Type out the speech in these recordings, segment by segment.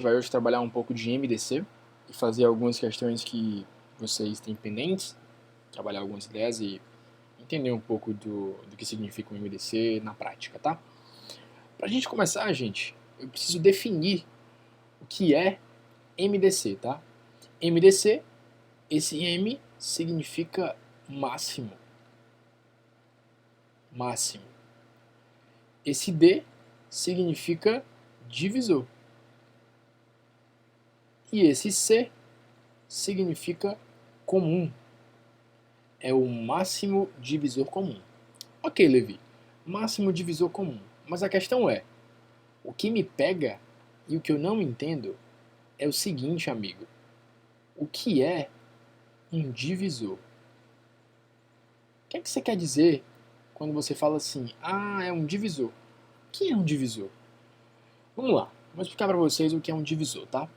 vai hoje trabalhar um pouco de MDC e fazer algumas questões que vocês têm pendentes, trabalhar algumas ideias e entender um pouco do que significa o MDC na prática, tá? Pra gente começar, gente, eu preciso definir o que é MDC, tá? MDC, esse M significa máximo. Máximo. Esse D significa divisor. E esse C significa comum. É o máximo divisor comum. Ok, Levi, máximo divisor comum. Mas a questão é, o que me pega e o que eu não entendo é o seguinte, amigo. O que é um divisor? O que é que você quer dizer quando você fala assim, ah, é um divisor? O que é um divisor? Vamos lá, vou explicar para vocês o que é um divisor, tá?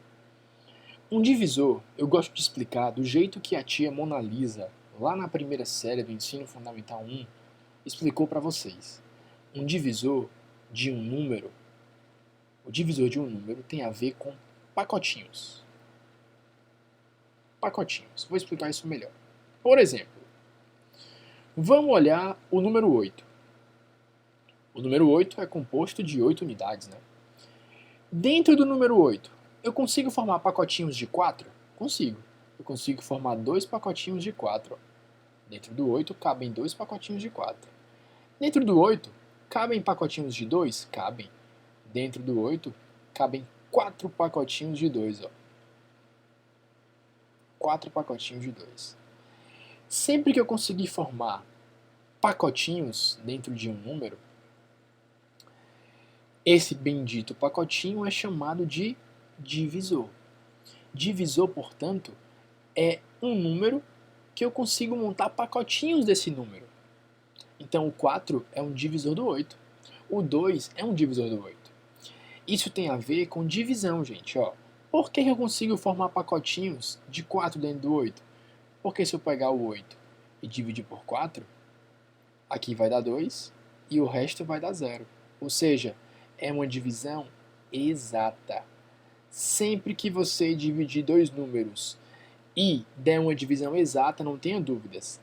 Um divisor, eu gosto de explicar do jeito que a tia Mona Lisa, lá na primeira série do Ensino Fundamental 1, explicou para vocês. Um divisor de um número, o divisor de um número tem a ver com pacotinhos. Pacotinhos. Vou explicar isso melhor. Por exemplo, vamos olhar o número 8. O número 8 é composto de 8 unidades, né? Dentro do número 8, eu consigo formar pacotinhos de 4? Consigo. Eu consigo formar 2 pacotinhos de 4. Dentro do 8 cabem 2 pacotinhos de 4. Dentro do 8, cabem pacotinhos de 2? Cabem. Dentro do 8, cabem 4 pacotinhos de 2. Ó. 4 pacotinhos de 2. Sempre que eu conseguir formar pacotinhos dentro de um número, esse bendito pacotinho é chamado de divisor. Divisor, portanto, é um número que eu consigo montar pacotinhos desse número. Então, o 4 é um divisor do 8. O 2 é um divisor do 8. Isso tem a ver com divisão, gente. Ó. Por que eu consigo formar pacotinhos de 4 dentro do 8? Porque se eu pegar o 8 e dividir por 4, aqui vai dar 2 e o resto vai dar 0. Ou seja, é uma divisão exata. Sempre que você dividir dois números e der uma divisão exata, não tenha dúvidas.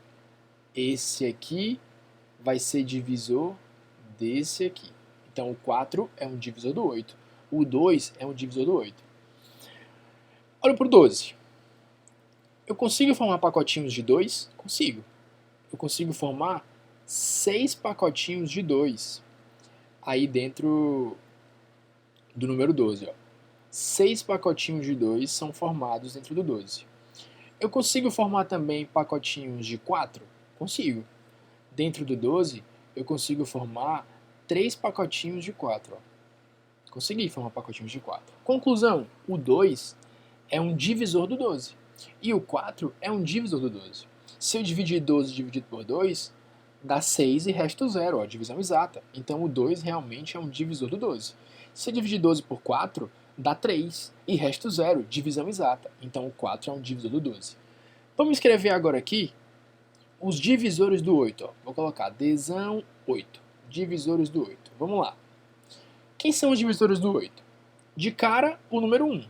Esse aqui vai ser divisor desse aqui. Então, o 4 é um divisor do 8. O 2 é um divisor do 8. Olha para o 12. Eu consigo formar pacotinhos de 2? Consigo. Eu consigo formar 6 pacotinhos de 2 aí dentro do número 12. Ó. 6 pacotinhos de 2 são formados dentro do 12. Eu consigo formar também pacotinhos de 4? Consigo. Dentro do 12, eu consigo formar 3 pacotinhos de 4. Ó. Consegui formar pacotinhos de 4. Conclusão, o 2 é um divisor do 12. E o 4 é um divisor do 12. Se eu dividir 12 dividido por 2, dá 6 e resta o 0, ó, divisão exata. Então o 2 realmente é um divisor do 12. Se eu dividir 12 por 4, dá 3 e resta o 0, divisão exata. Então o 4 é um divisor do 12. Vamos escrever agora aqui os divisores do 8. Ó. Vou colocar Dzão 8. Divisores do 8. Vamos lá. Quem são os divisores do 8? De cara, o número 1.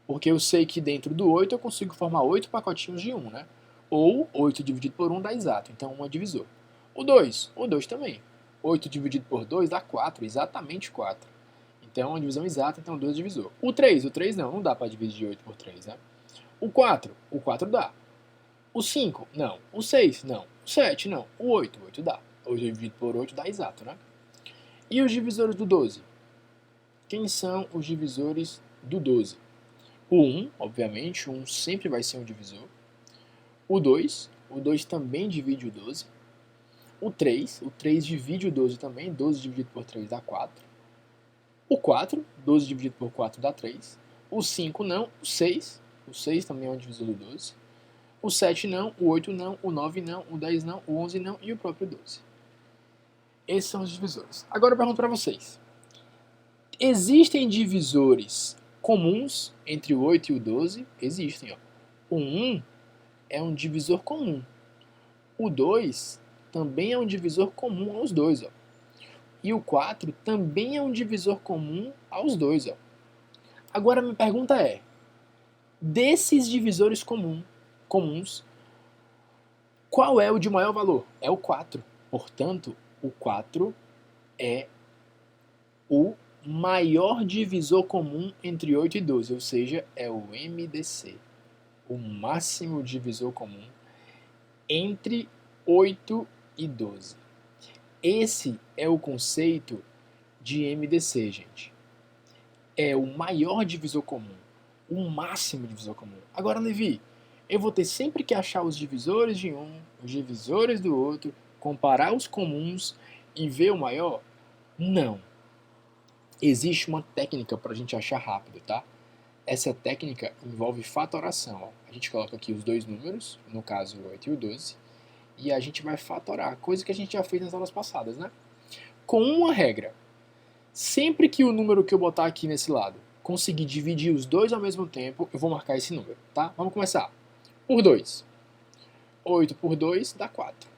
Porque eu sei que dentro do 8 eu consigo formar 8 pacotinhos de 1, né? Ou 8 dividido por 1 dá exato, então 1 é divisor. O 2 também. 8 dividido por 2 dá 4, exatamente 4. Então é uma divisão exata, então 2 é divisor. O 3 não dá para dividir 8 por 3, né? O 4 dá. O 5, não. O 6, não. O 7, não. O 8 dá. 8 dividido por 8 dá exato, né? E os divisores do 12? Quem são os divisores do 12? O 1, obviamente, o 1 sempre vai ser um divisor. O 2 também divide o 12. O 3 divide o 12 também. 12 dividido por 3 dá 4. O 4, 12 dividido por 4 dá 3. O 5 não. O 6 também é um divisor do 12. O 7 não, o 8 não, o 9 não, o 10 não, o 11 não e o próprio 12. Esses são os divisores. Agora eu pergunto para vocês. Existem divisores comuns entre o 8 e o 12? Existem. Ó. O 1 é um divisor comum. O 2 também é um divisor comum aos dois. Ó. E o 4 também é um divisor comum aos dois. Ó. Agora minha pergunta é, desses divisores comuns, qual é o de maior valor? É o 4. Portanto, o 4 é o maior divisor comum entre 8 e 12, ou seja, é o MDC, o máximo divisor comum entre 8 e 12. Esse é o conceito de MDC, gente. É o maior divisor comum, o máximo divisor comum. Agora, Levi, eu vou ter sempre que achar os divisores de um, os divisores do outro, comparar os comuns e ver o maior? Não. Existe uma técnica para a gente achar rápido, tá? Essa técnica envolve fatoração. Ó. A gente coloca aqui os dois números, no caso o 8 e o 12, e a gente vai fatorar, coisa que a gente já fez nas aulas passadas, né? Com uma regra. Sempre que o número que eu botar aqui nesse lado conseguir dividir os dois ao mesmo tempo, eu vou marcar esse número, tá? Vamos começar. Por 2. 8 por 2 dá 4.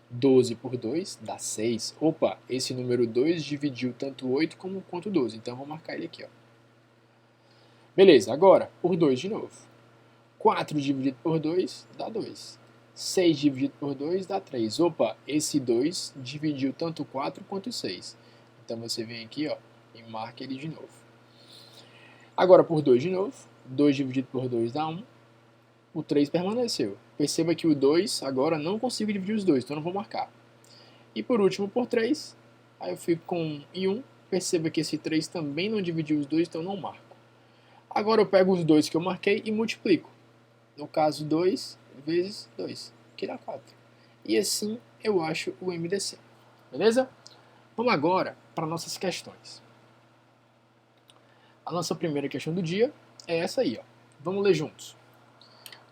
12 por 2 dá 6. Opa, esse número 2 dividiu tanto 8 quanto 12, então eu vou marcar ele aqui, ó. Beleza, agora, por 2 de novo. 4 dividido por 2 dá 2. 6 dividido por 2 dá 3. Opa, esse 2 dividiu tanto 4 quanto 6. Então você vem aqui, ó, e marca ele de novo. Agora por 2 de novo. 2 dividido por 2 dá 1. O 3 permaneceu. Perceba que o 2 agora não consigo dividir os dois, então não vou marcar. E por último, por 3, aí eu fico com 1 e 1. Perceba que esse 3 também não dividiu os dois, então não marco. Agora eu pego os dois que eu marquei e multiplico. No caso, 2 vezes 2, que dá 4. E assim eu acho o MDC. Beleza? Vamos agora para nossas questões. A nossa primeira questão do dia é essa aí, ó. Vamos ler juntos.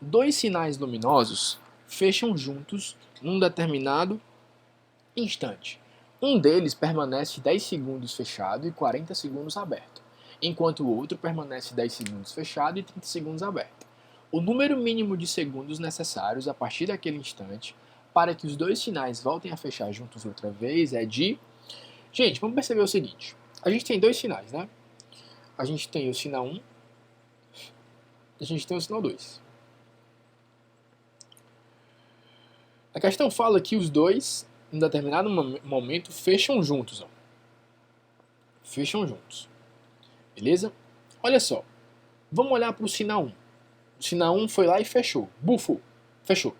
Dois sinais luminosos fecham juntos num determinado instante. Um deles permanece 10 segundos fechado e 40 segundos aberto, enquanto o outro permanece 10 segundos fechado e 30 segundos aberto. O número mínimo de segundos necessários a partir daquele instante para que os dois sinais voltem a fechar juntos outra vez é de... Gente, vamos perceber o seguinte. A gente tem dois sinais, né? A gente tem o sinal 1 e a gente tem o sinal 2. A questão fala que os dois, em determinado momento, fecham juntos. Ó. Fecham juntos. Beleza? Olha só. Vamos olhar para o sinal 1. O sinal 1 foi lá e fechou. Bufou. Fechou.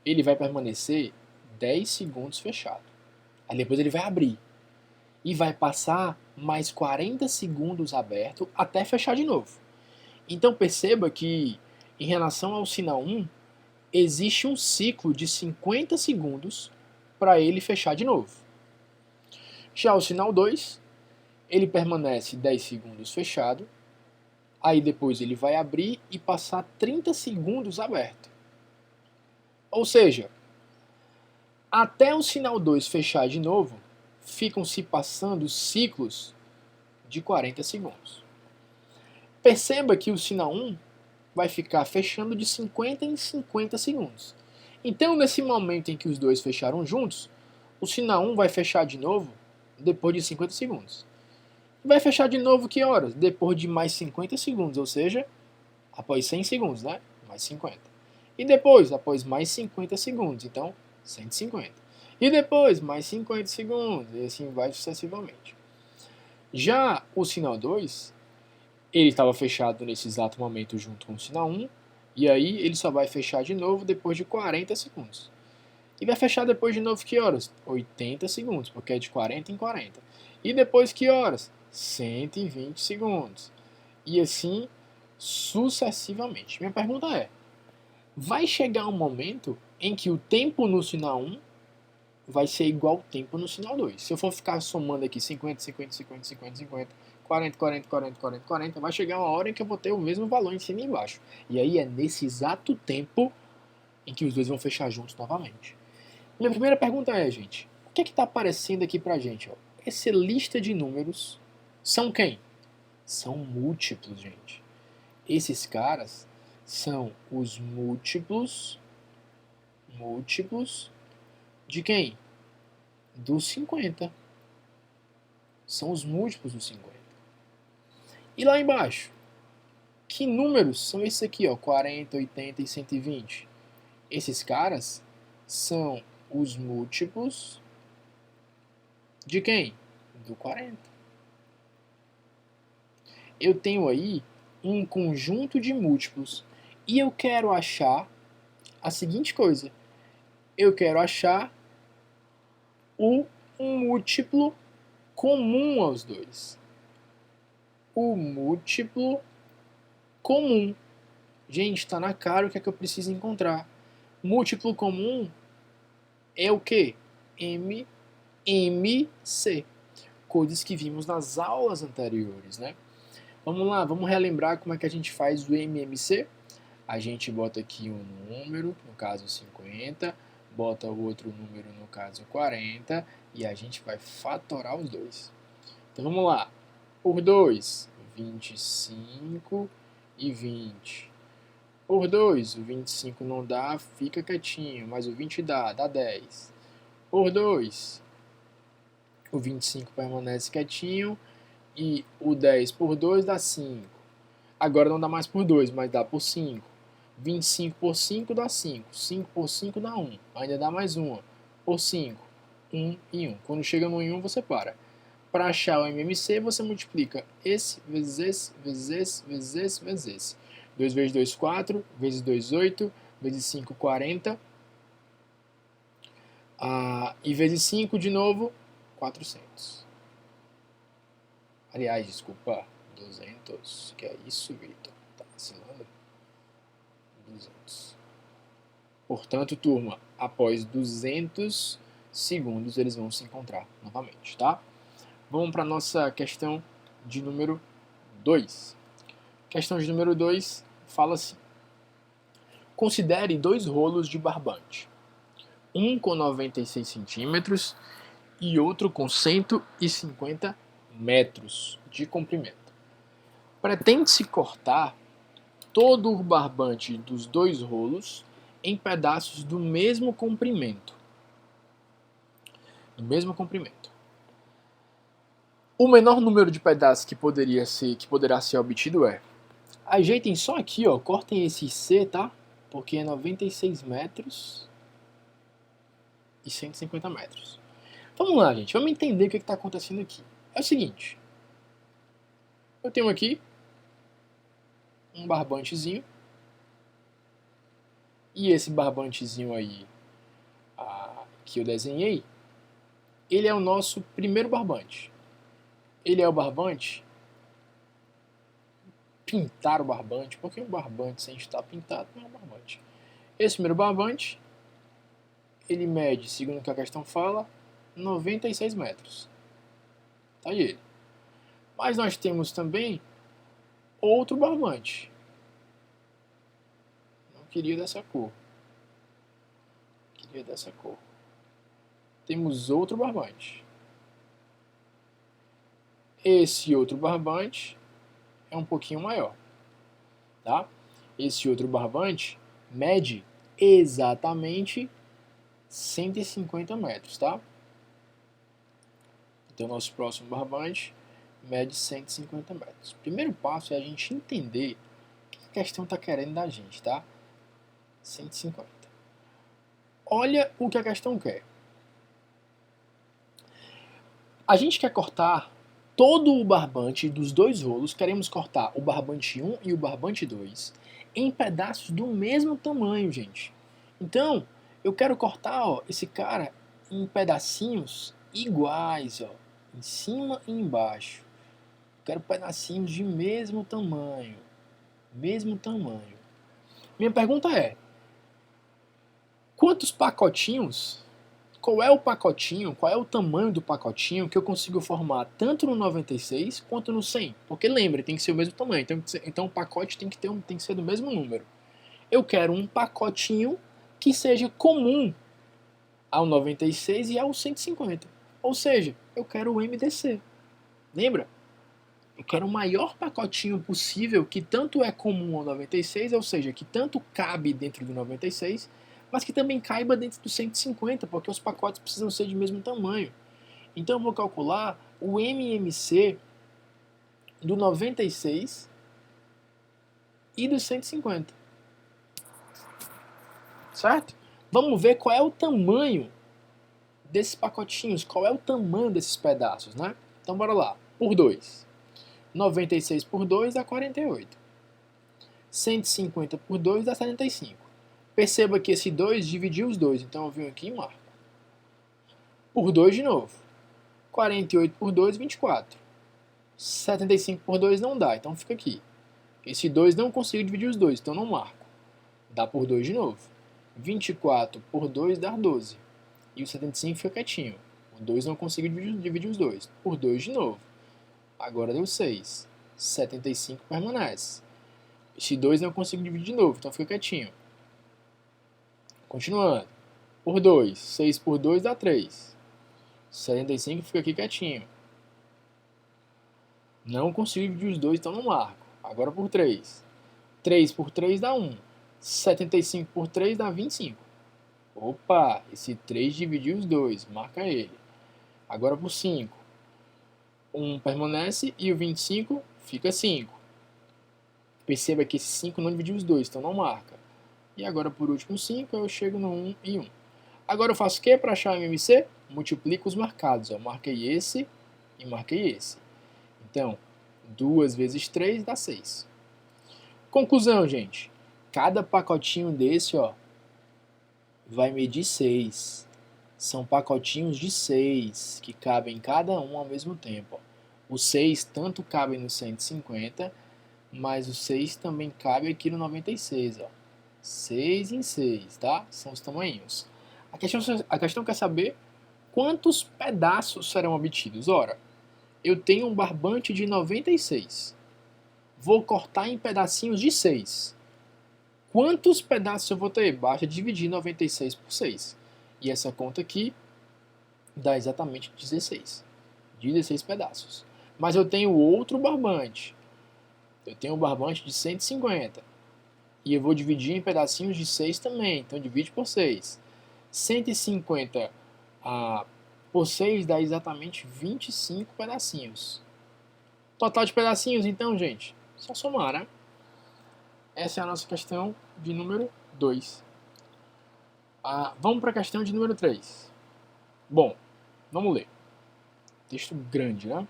Ele vai permanecer 10 segundos fechado. Aí depois ele vai abrir. E vai passar mais 40 segundos aberto até fechar de novo. Então perceba que, em relação ao sinal 1, existe um ciclo de 50 segundos para ele fechar de novo. Já o sinal 2, ele permanece 10 segundos fechado, aí depois ele vai abrir e passar 30 segundos aberto. Ou seja, até o sinal 2 fechar de novo, ficam se passando ciclos de 40 segundos. Perceba que o sinal 1 vai ficar fechando de 50 em 50 segundos. Então, nesse momento em que os dois fecharam juntos, o sinal 1 vai fechar de novo depois de 50 segundos. Vai fechar de novo que horas? Depois de mais 50 segundos, ou seja, após 100 segundos, né? Mais 50. E depois, após mais 50 segundos, então 150. E depois, mais 50 segundos, e assim vai sucessivamente. Já o sinal 2, ele estava fechado nesse exato momento junto com o sinal 1, e aí ele só vai fechar de novo depois de 40 segundos. E vai fechar depois de novo que horas? 80 segundos, porque é de 40 em 40. E depois que horas? 120 segundos. E assim sucessivamente. Minha pergunta é, vai chegar um momento em que o tempo no sinal 1 vai ser igual ao tempo no sinal 2. Se eu for ficar somando aqui 50, 50, 50, 50, 50, 40, 40, 40, 40, 40, vai chegar uma hora em que eu vou ter o mesmo valor em cima e embaixo. E aí é nesse exato tempo em que os dois vão fechar juntos novamente. Minha primeira pergunta é, gente, o que é que está aparecendo aqui pra gente? Ó? Essa lista de números são quem? São múltiplos, gente. Esses caras são os múltiplos de quem? Dos 50. São os múltiplos dos 50. E lá embaixo, que números são esses aqui, ó, 40, 80 e 120? Esses caras são os múltiplos de quem? Do 40. Eu tenho aí um conjunto de múltiplos e eu quero achar a seguinte coisa. Eu quero achar um múltiplo comum aos dois. O múltiplo comum. Gente, está na cara o que é que eu preciso encontrar. Múltiplo comum é o quê? MC. Coisas que vimos nas aulas anteriores, né? Vamos lá, vamos relembrar como é que a gente faz o MMC. A gente bota aqui um número, no caso 50, bota o outro número, no caso 40, e a gente vai fatorar os dois. Então vamos lá. Por 2, 25 e 20. Por 2, o 25 não dá, fica quietinho, mas o 20 dá 10. Por 2, o 25 permanece quietinho e o 10 por 2 dá 5. Agora não dá mais por 2, mas dá por 5. 25 por 5 dá 5. 5 por 5 dá 1. Ainda dá mais uma. Por 5, 1 e 1. Quando chega no 1, você para. Para achar o MMC, você multiplica esse vezes esse, vezes esse, vezes esse, vezes esse. 2 vezes 2, 4. Vezes 2, 8. Vezes 5, 40. E vezes 5 de novo, 400. Aliás, desculpa, 200. Que é isso, Vitor? Tá vacilando? 200. Portanto, turma, após 200 segundos eles vão se encontrar novamente, tá? Vamos para a nossa questão de número 2. Questão de número 2 fala assim. Considere dois rolos de barbante. Um com 96 centímetros e outro com 150 metros de comprimento. Pretende-se cortar todo o barbante dos dois rolos em pedaços do mesmo comprimento. O menor número de pedaços que poderá ser obtido é: ajeitem só aqui, ó, cortem esse C, tá? Porque é 96 metros e 150 metros. Vamos lá, gente, vamos entender o que está acontecendo aqui. É o seguinte, eu tenho aqui um barbantezinho, e esse barbantezinho aí que eu desenhei, ele é o nosso primeiro barbante. Ele é o barbante, pintar o barbante, porque um barbante sem estar pintado não é um barbante. Esse primeiro barbante, ele mede, segundo o que a questão fala, 96 metros. Tá aí ele. Mas nós temos também outro barbante. Não queria dessa cor. Queria dessa cor. Temos outro barbante. Esse outro barbante é um pouquinho maior, tá? Esse outro barbante mede exatamente 150 metros, tá? Então, nosso próximo barbante mede 150 metros. O primeiro passo é a gente entender o que a questão está querendo da gente, tá? 150. Olha o que a questão quer. A gente quer cortar todo o barbante dos dois rolos, queremos cortar o barbante 1 e o barbante 2 em pedaços do mesmo tamanho, gente. Então, eu quero cortar, ó, esse cara em pedacinhos iguais, ó, em cima e embaixo. Eu quero pedacinhos de mesmo tamanho. Minha pergunta é: quantos pacotinhos? Qual é o pacotinho, qual é o tamanho do pacotinho que eu consigo formar tanto no 96 quanto no 100? Porque lembre, tem que ser o mesmo tamanho, então o pacote tem que ser do mesmo número. Eu quero um pacotinho que seja comum ao 96 e ao 150. Ou seja, eu quero o MDC. Lembra? Eu quero o maior pacotinho possível que tanto é comum ao 96, ou seja, que tanto cabe dentro do 96, mas que também caiba dentro do 150, porque os pacotes precisam ser de mesmo tamanho. Então eu vou calcular o MMC do 96 e do 150. Certo? Vamos ver qual é o tamanho desses pacotinhos, qual é o tamanho desses pedaços, né? Então bora lá. Por 2. 96 por 2 dá 48. 150 por 2 dá 75. Perceba que esse 2 dividiu os dois, então eu venho aqui e marco. Por 2 de novo. 48 por 2, 24. 75 por 2 não dá, então fica aqui. Esse 2 não consigo dividir os dois, então não marco. Dá por 2 de novo. 24 por 2 dá 12. E o 75 fica quietinho. O 2 não consigo dividir os dois. Por 2 de novo. Agora deu 6. 75 permanece. Esse 2 não consigo dividir de novo, então fica quietinho. Continuando. Por 2. 6 por 2 dá 3. 75 fica aqui quietinho. Não consigo dividir os dois, então não marco. Agora por 3. 3 por 3 dá 1. 75 por 3 dá 25. Opa, esse 3 dividiu os dois, marca ele. Agora por 5. 1 permanece e o 25 fica 5. Perceba que esse 5 não dividiu os dois, então não marca. E agora por último 5, eu chego no 1 e 1. Agora eu faço o que para achar o MMC? Multiplico os marcados. Eu marquei esse e marquei esse. Então, 2 vezes 3 dá 6. Conclusão, gente. Cada pacotinho desse, ó, vai medir 6. São pacotinhos de 6, que cabem cada um ao mesmo tempo. Ó. Os 6 tanto cabem no 150, mas os 6 também cabem aqui no 96. Ó. 6 em 6, tá? São os tamanhos. A questão quer saber quantos pedaços serão obtidos. Ora, eu tenho um barbante de 96. Vou cortar em pedacinhos de 6. Quantos pedaços eu vou ter? Basta dividir 96 por 6. E essa conta aqui dá exatamente 16. 16 pedaços. Mas eu tenho outro barbante. Eu tenho um barbante de 150. E eu vou dividir em pedacinhos de 6 também. Então divide por 6. 150 por 6 dá exatamente 25 pedacinhos. Total de pedacinhos, então, gente, só somar, né? Essa é a nossa questão de número 2. Vamos para a questão de número 3. Bom, vamos ler. Texto grande, né?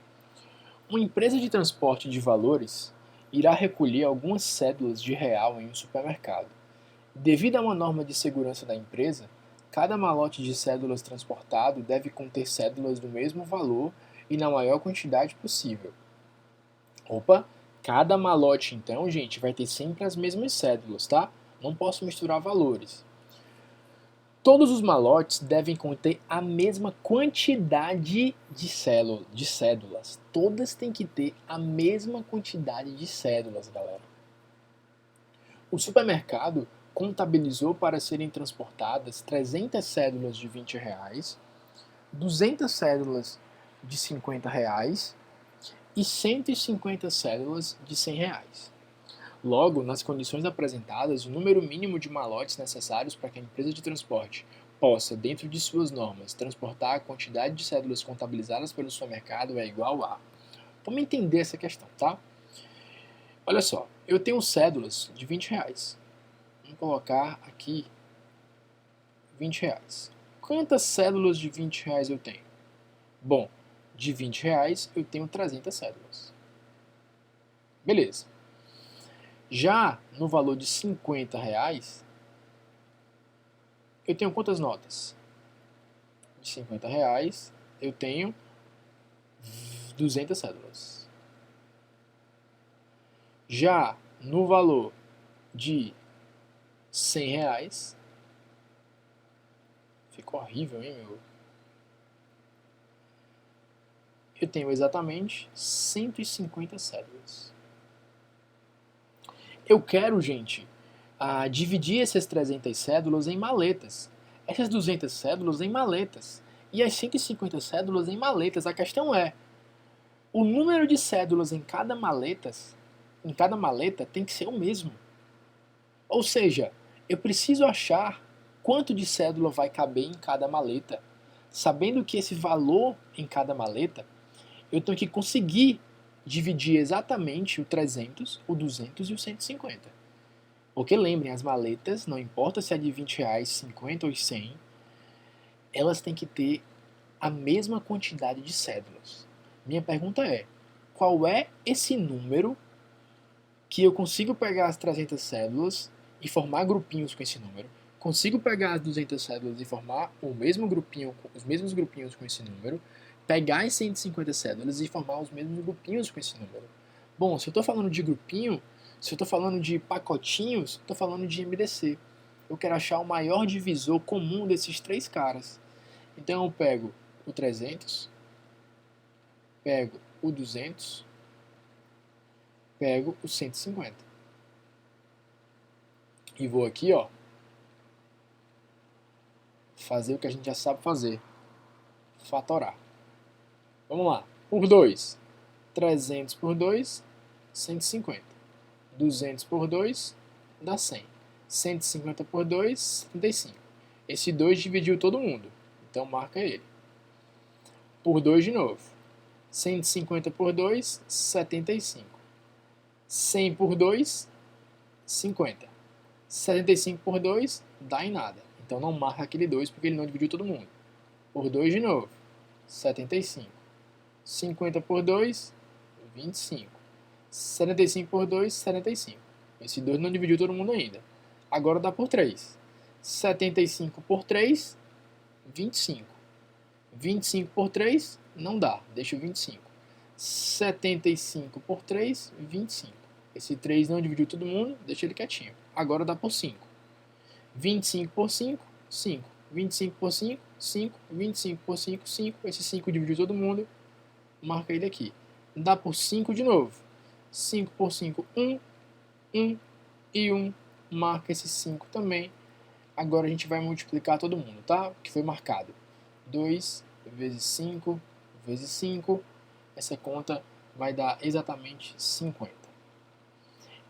Uma empresa de transporte de valores irá recolher algumas cédulas de real em um supermercado. Devido a uma norma de segurança da empresa, cada malote de cédulas transportado deve conter cédulas do mesmo valor e na maior quantidade possível. Opa, cada malote então, gente, vai ter sempre as mesmas cédulas, tá? Não posso misturar valores. Todos os malotes devem conter a mesma quantidade de cédulas. Todas têm que ter a mesma quantidade de cédulas, galera. O supermercado contabilizou para serem transportadas 300 cédulas de R$20, 200 cédulas de R$50 e 150 cédulas de R$100. Logo, nas condições apresentadas, o número mínimo de malotes necessários para que a empresa de transporte possa, dentro de suas normas, transportar a quantidade de cédulas contabilizadas pelo supermercado é igual a... Vamos entender essa questão, tá? Olha só, eu tenho cédulas de R$20. Vamos colocar aqui R$20. Quantas cédulas de R$20 eu tenho? Bom, de R$20 eu tenho 300 cédulas. Beleza. Já no valor de R$50, eu tenho quantas notas? De R$50 eu tenho 200 cédulas. Já no valor de R$100, ficou horrível, hein, meu? Eu tenho exatamente 150 cédulas. Eu quero, gente, dividir essas 300 cédulas em maletas. Essas 200 cédulas em maletas. E as 150 cédulas em maletas. A questão é, o número de cédulas em cada maleta tem que ser o mesmo. Ou seja, eu preciso achar quanto de cédula vai caber em cada maleta. Sabendo que esse valor em cada maleta, eu tenho que conseguir dividir exatamente o 300, o 200 e o 150. Porque lembrem, as maletas, não importa se é de 20 reais, 50 ou 100, elas têm que ter a mesma quantidade de cédulas. Minha pergunta é, qual é esse número que eu consigo pegar as 300 cédulas e formar grupinhos com esse número, consigo pegar as 200 cédulas e formar o mesmo grupinho, os mesmos grupinhos com esse número, pegar as 150 cédulas e formar os mesmos grupinhos com esse número. Bom, se eu estou falando de grupinho, se eu estou falando de pacotinhos, estou falando de MDC. Eu quero achar o maior divisor comum desses três caras. Então eu pego o 300, pego o 200, pego o 150. E vou aqui, ó, fazer o que a gente já sabe fazer. Fatorar. Vamos lá. Por 2, 300 por 2, 150. 200 por 2, dá 100. 150 por 2, 75. Esse 2 dividiu todo mundo, então marca ele. Por 2 de novo. 150 por 2, 75. 100 por 2, 50. 75 por 2, dá em nada. Então não marca aquele 2 porque ele não dividiu todo mundo. Por 2 de novo, 75. 50 por 2, 25. 75 por 2, 75. Esse 2 não dividiu todo mundo ainda. Agora dá por 3. 75 por 3, 25. 25 por 3, não dá, deixa o 25. 75 por 3, 25. Esse 3 não dividiu todo mundo, deixa ele quietinho. Agora dá por 5. 25 por 5, 5. 25 por 5, 5. 25 por 5, 5. Esse 5 dividiu todo mundo, marca ele aqui. Dá por 5 de novo. 5 por 5, 1. 1 e 1. Marca esse 5 também. Agora a gente vai multiplicar todo mundo, tá? Que foi marcado. 2 vezes 5 vezes 5. Essa conta vai dar exatamente 50.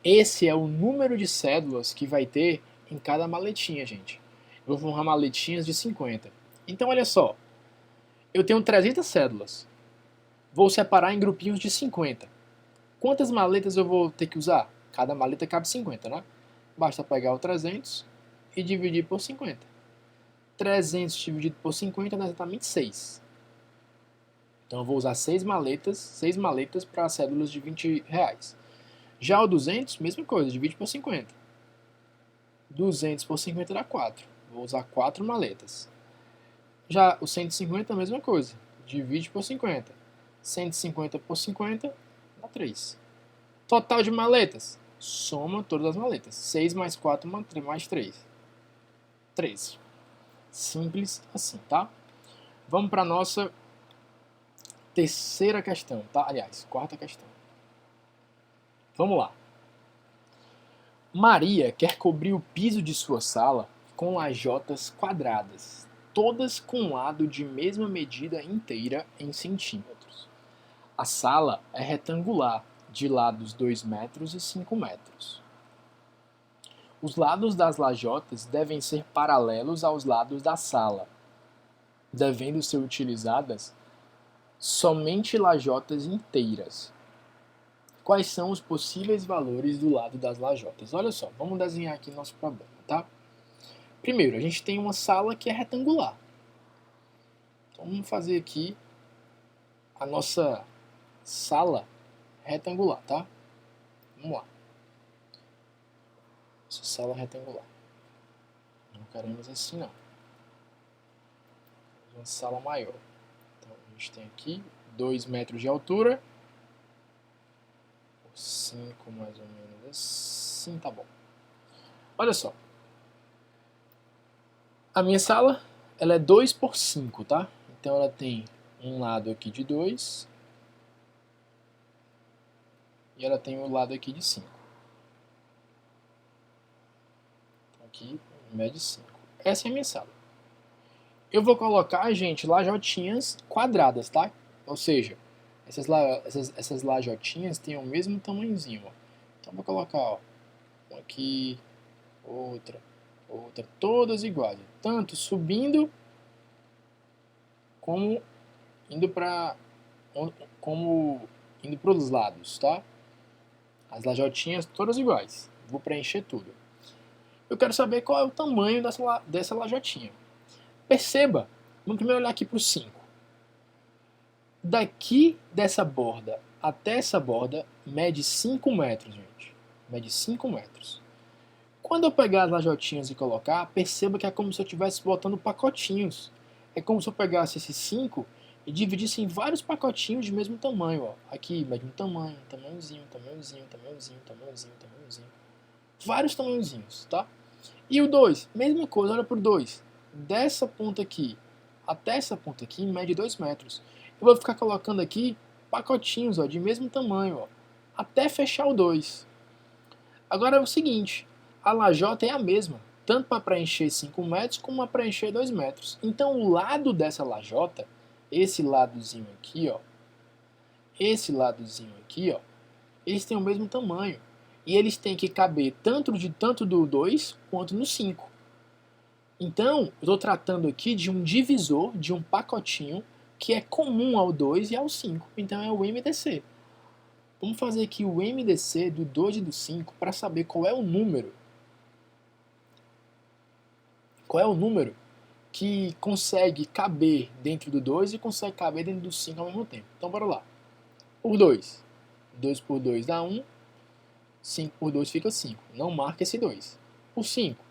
Esse é o número de cédulas que vai ter em cada maletinha, gente. Eu vou formar maletinhas de 50. Então, olha só. Eu tenho 300 cédulas. Vou separar em grupinhos de 50. Quantas maletas eu vou ter que usar? Cada maleta cabe 50, né? Basta pegar o 300 e dividir por 50. 300 dividido por 50 dá exatamente 6. Então eu vou usar 6 maletas para cédulas de 20 reais. Já o 200, mesma coisa, divide por 50. 200 por 50 dá 4. Vou usar 4 maletas. Já o 150, a mesma coisa, divide por 50. 150 por 50 dá 3. Total de maletas, soma todas as maletas. 6 mais 4 mais 3. 13. Simples assim, tá? Vamos para a nossa terceira questão, tá? Aliás, quarta questão. Vamos lá. Maria quer cobrir o piso de sua sala com lajotas quadradas, todas com lado de mesma medida inteira em centímetros. A sala é retangular, de lados 2 metros e 5 metros. Os lados das lajotas devem ser paralelos aos lados da sala, devendo ser utilizadas somente lajotas inteiras. Quais são os possíveis valores do lado das lajotas? Olha só, vamos desenhar aqui nosso problema, tá? Primeiro, a gente tem uma sala que é retangular. Então, vamos fazer aqui a nossa sala retangular, tá? Vamos lá. Essa sala retangular. Não queremos assim, não. Uma sala maior. Então, a gente tem aqui 2 metros de altura. 5 mais ou menos assim, tá bom. Olha só. A minha sala, ela é 2 por 5, tá? Então ela tem um lado aqui de 2 e ela tem o lado aqui de 5. Então aqui mede 5. Essa é a minha sala. Eu vou colocar, gente, lajotinhas quadradas, tá? Ou seja, essas lajotinhas têm o mesmo tamanhozinho, ó. Então vou colocar, ó, uma aqui, outra, todas iguais, tanto subindo como indo para como indo para os lados, tá? As lajotinhas todas iguais. Vou preencher tudo. Eu quero saber qual é o tamanho dessa lajotinha. Perceba, vamos primeiro olhar aqui para o 5. Daqui dessa borda até essa borda mede 5 metros, gente. Mede 5 metros. Quando eu pegar as lajotinhas e colocar, perceba que é como se eu estivesse botando pacotinhos. É como se eu pegasse esses 5 e dividisse em vários pacotinhos de mesmo tamanho. Ó. Aqui mede um tamanho, tamanhozinho, tamanhozinho, tamanhozinho, tamanhozinho, tamanhozinho. Vários tamanhozinhos, tá? E o 2, mesma coisa, olha para o 2. Dessa ponta aqui até essa ponta aqui mede 2 metros. Eu vou ficar colocando aqui pacotinhos ó, de mesmo tamanho, ó, até fechar o 2. Agora é o seguinte, a lajota é a mesma, tanto para preencher 5 metros como para preencher 2 metros. Então o lado dessa lajota, esse ladozinho aqui, ó, esse ladozinho aqui, ó, eles têm o mesmo tamanho. E eles têm que caber tanto do 2 quanto no 5. Então, eu estou tratando aqui de um divisor, de um pacotinho, que é comum ao 2 e ao 5. Então é o MDC. Vamos fazer aqui o MDC do 2 e do 5 para saber qual é o número. Qual é o número que consegue caber dentro do 2 e consegue caber dentro do 5 ao mesmo tempo. Então, bora lá. Por 2. 2 por 2 dá 1. 5 por 2 fica 5. Não marca esse 2. Por 5.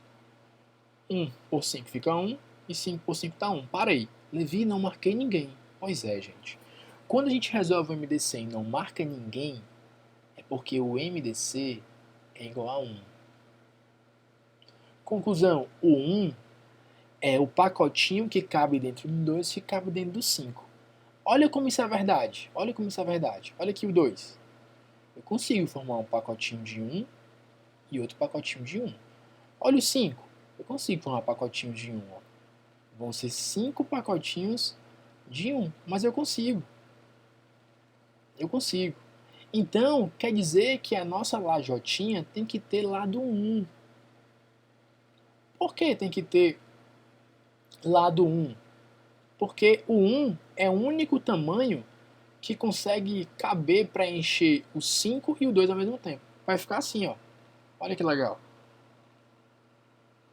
1 por 5 fica 1. E 5 por 5 dá 1. Para aí. Levi, não marquei ninguém. Pois é, gente. Quando a gente resolve o MDC e não marca ninguém, é porque o MDC é igual a 1. Conclusão, o 1 é o pacotinho que cabe dentro do 2 e cabe dentro do 5. Olha como isso é verdade. Olha como isso é verdade. Olha aqui o 2. Eu consigo formar um pacotinho de 1 e outro pacotinho de 1. Olha o 5. Eu consigo formar um pacotinho de 1. Ó. Vão ser 5 pacotinhos de 1. Mas eu consigo. Eu consigo. Então, quer dizer que a nossa lajotinha tem que ter lado 1. Por que tem que ter lado 1? Porque o 1 é o único tamanho que consegue caber para encher o 5 e o 2 ao mesmo tempo. Vai ficar assim, ó. Olha que legal.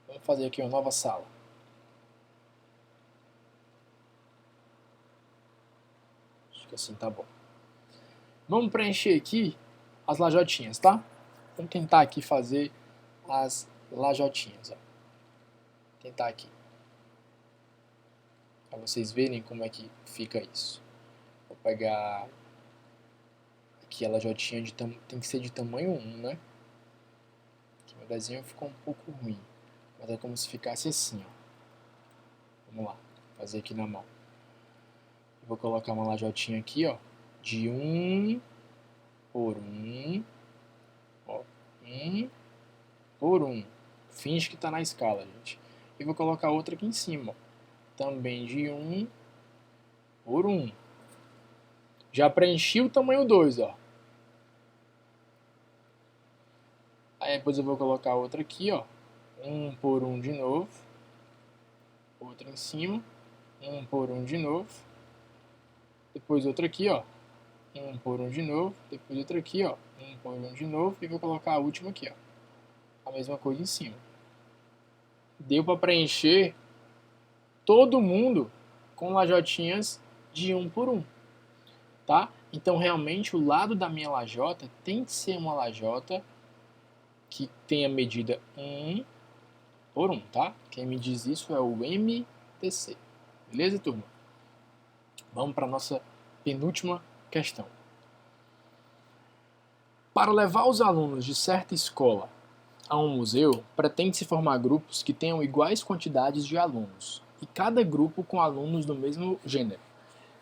Vamos fazer aqui uma nova sala. Acho que assim tá bom. Vamos preencher aqui as lajotinhas, tá? Vamos tentar aqui fazer as lajotinhas, ó. Tentar aqui. Para vocês verem como é que fica isso. Vou pegar aqui a lajotinha tem que ser de tamanho 1, né? Aqui meu desenho ficou um pouco ruim. Mas é como se ficasse assim, ó. Vamos lá, fazer aqui na mão. Eu vou colocar uma lajotinha aqui, ó, de 1 por 1, ó, 1 por 1. Finge que tá na escala, gente. E vou colocar outra aqui em cima, ó, também de 1 por 1. Já preenchi o tamanho 2, ó. Aí depois eu vou colocar outra aqui, ó, 1 por 1 de novo. Outra em cima, 1 por 1 de novo. Depois outra aqui, ó, 1 por 1 de novo. Depois outra aqui, ó, 1 por 1 de novo. E vou colocar a última aqui, ó, a mesma coisa em cima. Deu para preencher todo mundo com lajotinhas de 1 por 1, tá? Então realmente o lado da minha lajota tem que ser uma lajota que tenha medida 1 por 1, tá? Quem me diz isso é o MDC. Beleza, turma? Vamos para a nossa penúltima questão. Para levar os alunos de certa escola a um museu, pretende-se formar grupos que tenham iguais quantidades de alunos, e cada grupo com alunos do mesmo gênero.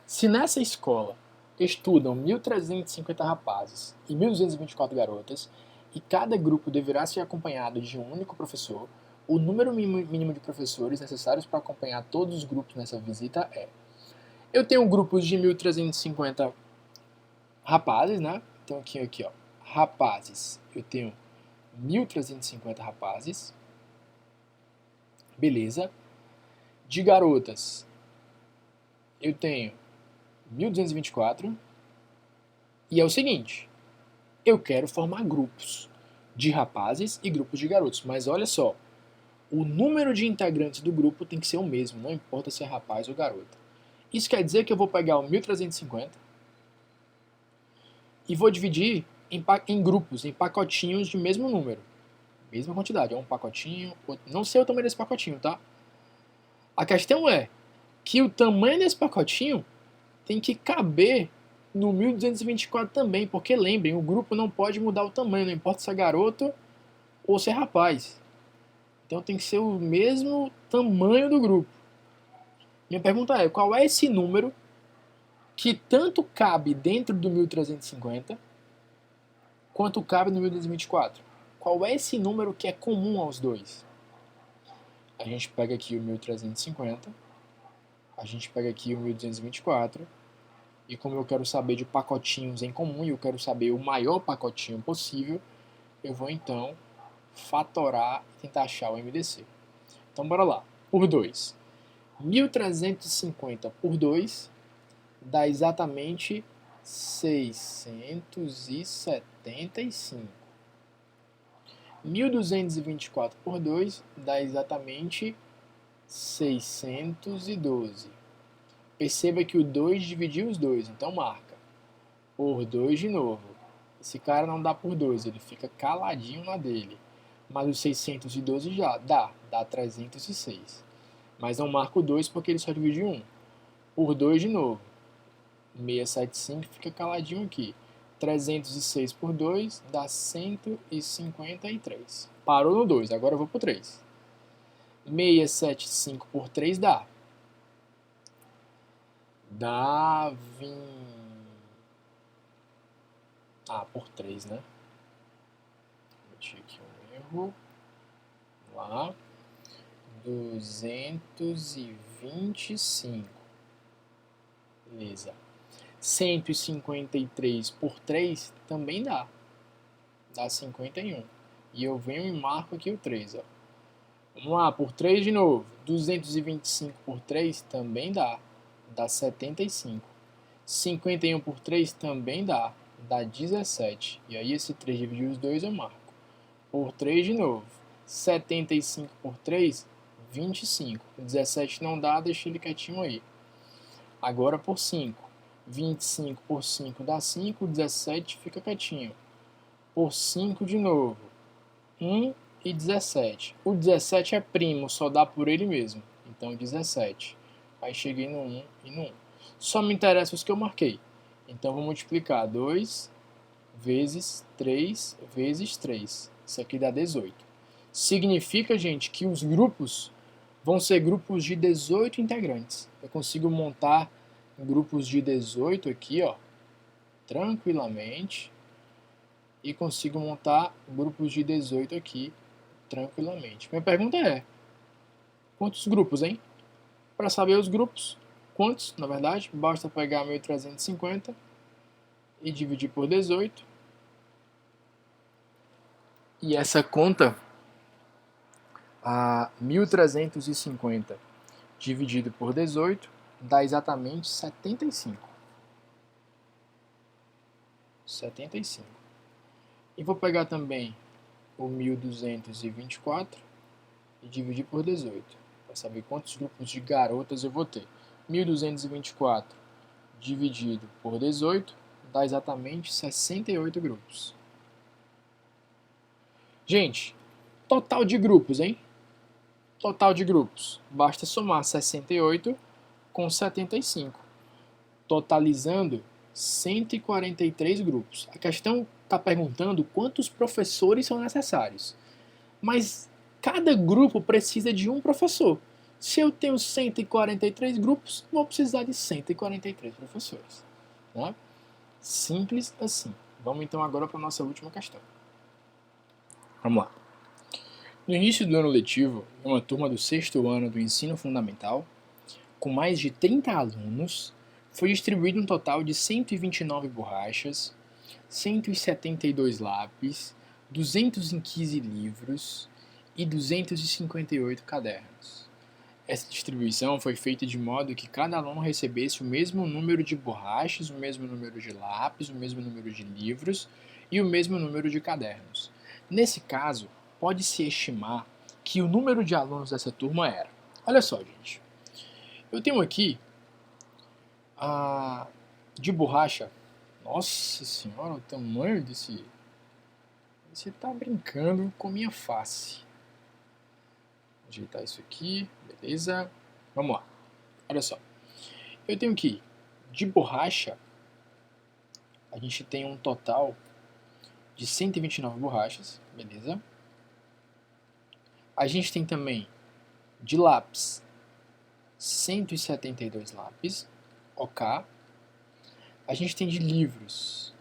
Se nessa escola estudam 1.350 rapazes e 1.224 garotas, e cada grupo deverá ser acompanhado de um único professor, o número mínimo de professores necessários para acompanhar todos os grupos nessa visita é... Eu tenho grupos de 1.350 rapazes, né? Então aqui, ó, rapazes, eu tenho 1.350 rapazes, beleza. De garotas, eu tenho 1.224 E é o seguinte, eu quero formar grupos de rapazes e grupos de garotos, mas olha só, o número de integrantes do grupo tem que ser o mesmo, não importa se é rapaz ou garota. Isso quer dizer que eu vou pegar o 1350 e vou dividir em grupos, em pacotinhos de mesmo número. Mesma quantidade, é um pacotinho, outro. Não sei o tamanho desse pacotinho, tá? A questão é que o tamanho desse pacotinho tem que caber no 1224 também, porque lembrem, o grupo não pode mudar o tamanho, não importa se é garoto ou se é rapaz. Então tem que ser o mesmo tamanho do grupo. Minha pergunta é, qual é esse número que tanto cabe dentro do 1350 quanto cabe no 1224? Qual é esse número que é comum aos dois? A gente pega aqui o 1350, a gente pega aqui o 1224, e como eu quero saber de pacotinhos em comum e eu quero saber o maior pacotinho possível, eu vou então fatorar e tentar achar o MDC. Então bora lá, por 2. 1350 por 2 dá exatamente 675. 1224 por 2 dá exatamente 612. Perceba que o 2 dividiu os dois, então marca. Por 2 de novo. Esse cara não dá por 2, ele fica caladinho na dele. Mas o 612 já dá 306. Mas não marca o 2 porque ele só dividiu 1. Por 2 de novo. 675 fica caladinho aqui. 306 por 2 dá 153. Parou no 2, agora eu vou pro 3. 675 por 3 dá 20. Por 3, né? Cometi aqui um erro. Vamos lá. 225. Beleza. 153 por 3 também dá. Dá 51. E eu venho e marco aqui o 3, ó. Vamos lá, por 3 de novo. 225 por 3 também dá. Dá 75. 51 por 3 também dá. Dá 17. E aí esse 3 dividir os dois eu marco. Por 3 de novo. 75 por 3, 25. 17 não dá, deixa ele quietinho aí. Agora por 5. 25 por 5 dá 5, 17 fica quietinho. Por 5 de novo. 1 e 17. O 17 é primo, só dá por ele mesmo. Então 17. Aí cheguei no 1 e no 1. Só me interessa os que eu marquei. Então vou multiplicar 2 vezes 3 vezes 3. Isso aqui dá 18. Significa, gente, que os grupos vão ser grupos de 18 integrantes. Eu consigo montar grupos de 18 aqui, ó, tranquilamente. E consigo montar grupos de 18 aqui, tranquilamente. Minha pergunta é, quantos grupos, hein? Para saber os grupos, quantos, na verdade, basta pegar 1350 e dividir por 18. E essa conta, a 1350 dividido por 18, dá exatamente 75. 75. E vou pegar também o 1224 e dividir por 18, para saber quantos grupos de garotas eu vou ter. 1224 dividido por 18 dá exatamente 68 grupos. Gente, total de grupos, hein? Total de grupos. Basta somar 68 com 75, totalizando 143 grupos. A questão está perguntando quantos professores são necessários. Mas cada grupo precisa de um professor. Se eu tenho 143 grupos, vou precisar de 143 professores. Né? Simples assim. Vamos então agora para a nossa última questão. Vamos lá. No início do ano letivo, uma turma do 6º ano do ensino fundamental, com mais de 30 alunos, foi distribuído um total de 129 borrachas, 172 lápis, 215 livros e 258 cadernos. Essa distribuição foi feita de modo que cada aluno recebesse o mesmo número de borrachas, o mesmo número de lápis, o mesmo número de livros e o mesmo número de cadernos. Nesse caso, pode-se estimar que o número de alunos dessa turma era. Olha só, gente. Eu tenho aqui de borracha. Nossa senhora, o tamanho desse. Você tá brincando com minha face. Vou ajeitar isso aqui, beleza. Vamos lá. Olha só. Eu tenho aqui de borracha. A gente tem um total de 129 borrachas, beleza. A gente tem também de lápis 172 lápis, ok. A gente tem de livros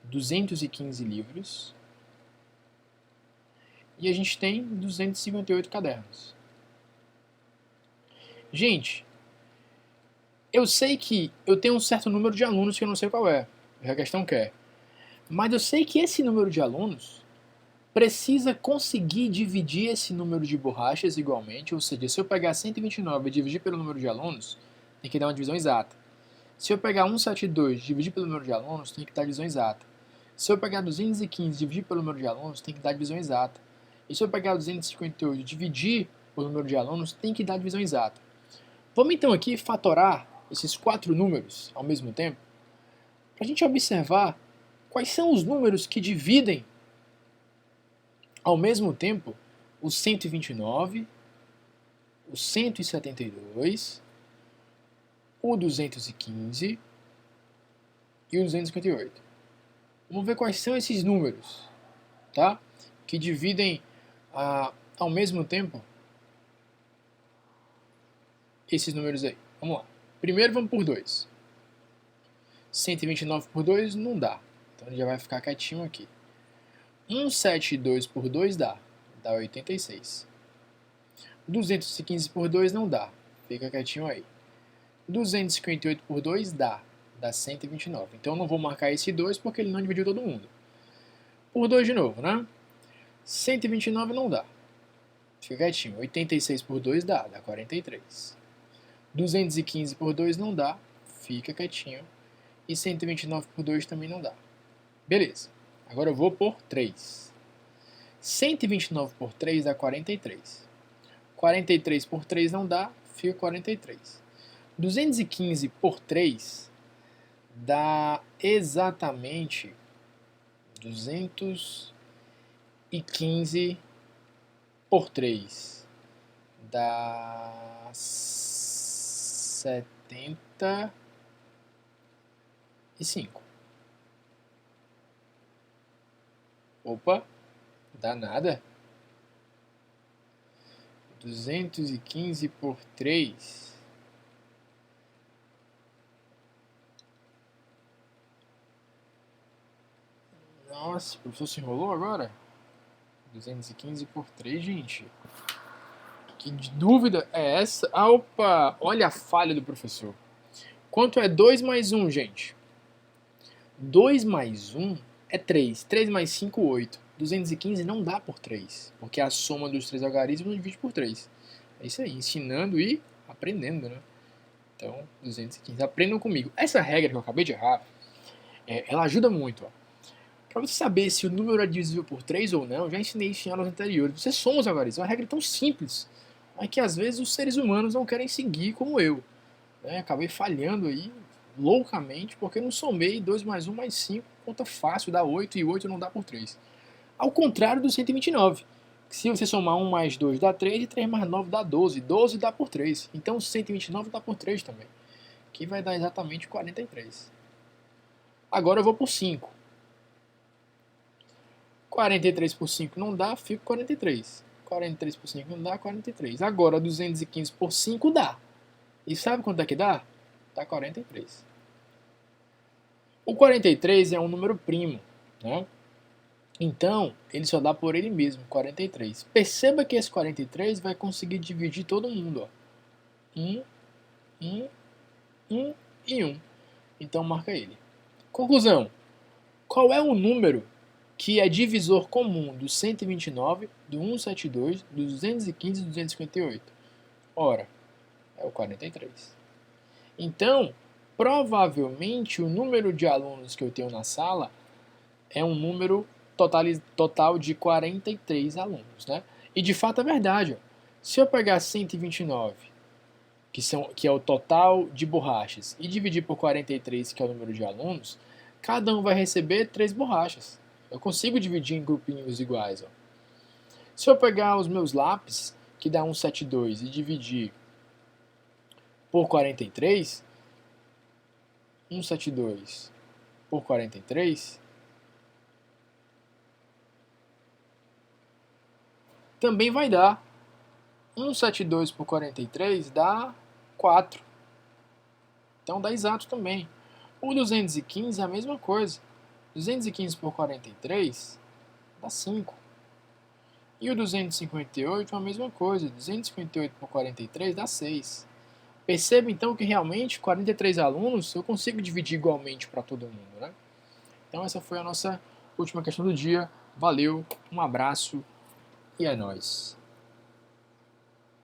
215 livros. E a gente tem 258 cadernos. Gente, eu sei que eu tenho um certo número de alunos que eu não sei qual é, a questão quer. Mas eu sei que esse número de alunos precisa conseguir dividir esse número de borrachas igualmente, ou seja, se eu pegar 129 e dividir pelo número de alunos, tem que dar uma divisão exata. Se eu pegar 172 e dividir pelo número de alunos, tem que dar divisão exata. Se eu pegar 215 e dividir pelo número de alunos, tem que dar divisão exata. E se eu pegar 258 e dividir pelo número de alunos, tem que dar divisão exata. Vamos então aqui fatorar esses 4 números ao mesmo tempo, para a gente observar quais são os números que dividem ao mesmo tempo o 129, o 172, o 215 e o 258. Vamos ver quais são esses números, tá? Que dividem ao mesmo tempo esses números aí. Vamos lá. Primeiro vamos por 2. 129 por 2 não dá. Então ele já vai ficar quietinho aqui. 172 por 2 dá 86. 215 por 2 não dá, fica quietinho aí. 258 por 2 dá 129. Então eu não vou marcar esse 2 porque ele não dividiu todo mundo. Por 2 de novo, né? 129 não dá, fica quietinho. 86 por 2 dá 43. 215 por 2 não dá, fica quietinho. E 129 por 2 também não dá. Beleza. Agora eu vou por 3. 129 por 3 dá 43. 43 por 3 não dá, fica 43. 215 por 3 dá exatamente 215 por 3. Dá 75. Opa, dá nada. 215 por 3. Nossa, o professor se enrolou agora? 215 por 3, gente. Que dúvida é essa? Ah, opa, olha a falha do professor. Quanto é 2 mais 1, gente? 2 mais 1 é 3. 3 mais 5, 8. 215 não dá por 3, porque a soma dos 3 algarismos não divide por 3. É isso aí, ensinando e aprendendo, né? Então, 215. Aprendam comigo. Essa regra que eu acabei de errar, ela ajuda muito, ó. Para você saber se o número é divisível por 3 ou não, eu já ensinei isso em aulas anteriores. Você soma os algarismos. É uma regra tão simples, mas que às vezes os seres humanos não querem seguir como eu. Né? Acabei falhando aí loucamente porque não somei 2 mais 1 mais 5, conta fácil, dá 8 e 8 não dá por 3. Ao contrário do 129, que se você somar 1 mais 2 dá 3 e 3 mais 9 dá 12. 12 dá por 3. Então 129 dá por 3 também, que vai dar exatamente 43. Agora eu vou por 5. 43 por 5 não dá, fica 43. 43 por 5 não dá, 43. Agora 215 por 5 dá. E sabe quanto é que dá? Dá 43. O 43 é um número primo, né? Então, ele só dá por ele mesmo, 43. Perceba que esse 43 vai conseguir dividir todo mundo, ó. 1, 1, 1 e 1. Então marca ele. Conclusão. Qual é o número que é divisor comum do 129, do 172, do 215 e do 258? Ora, é o 43. Então, provavelmente o número de alunos que eu tenho na sala é um número total de 43 alunos, né? E de fato é verdade. Ó. Se eu pegar 129, que é o total de borrachas, e dividir por 43, que é o número de alunos, cada um vai receber 3 borrachas. Eu consigo dividir em grupinhos iguais. Ó. Se eu pegar os meus lápis, que dá 172, e dividir por 43, 172 por 43, também vai dar 172 por 43 dá 4. Então dá exato também. O 215 é a mesma coisa. 215 por 43 dá 5. E o 258 é a mesma coisa. 258 por 43 dá 6. Perceba então que realmente 43 alunos eu consigo dividir igualmente para todo mundo, né? Então essa foi a nossa última questão do dia. Valeu, um abraço e é nóis.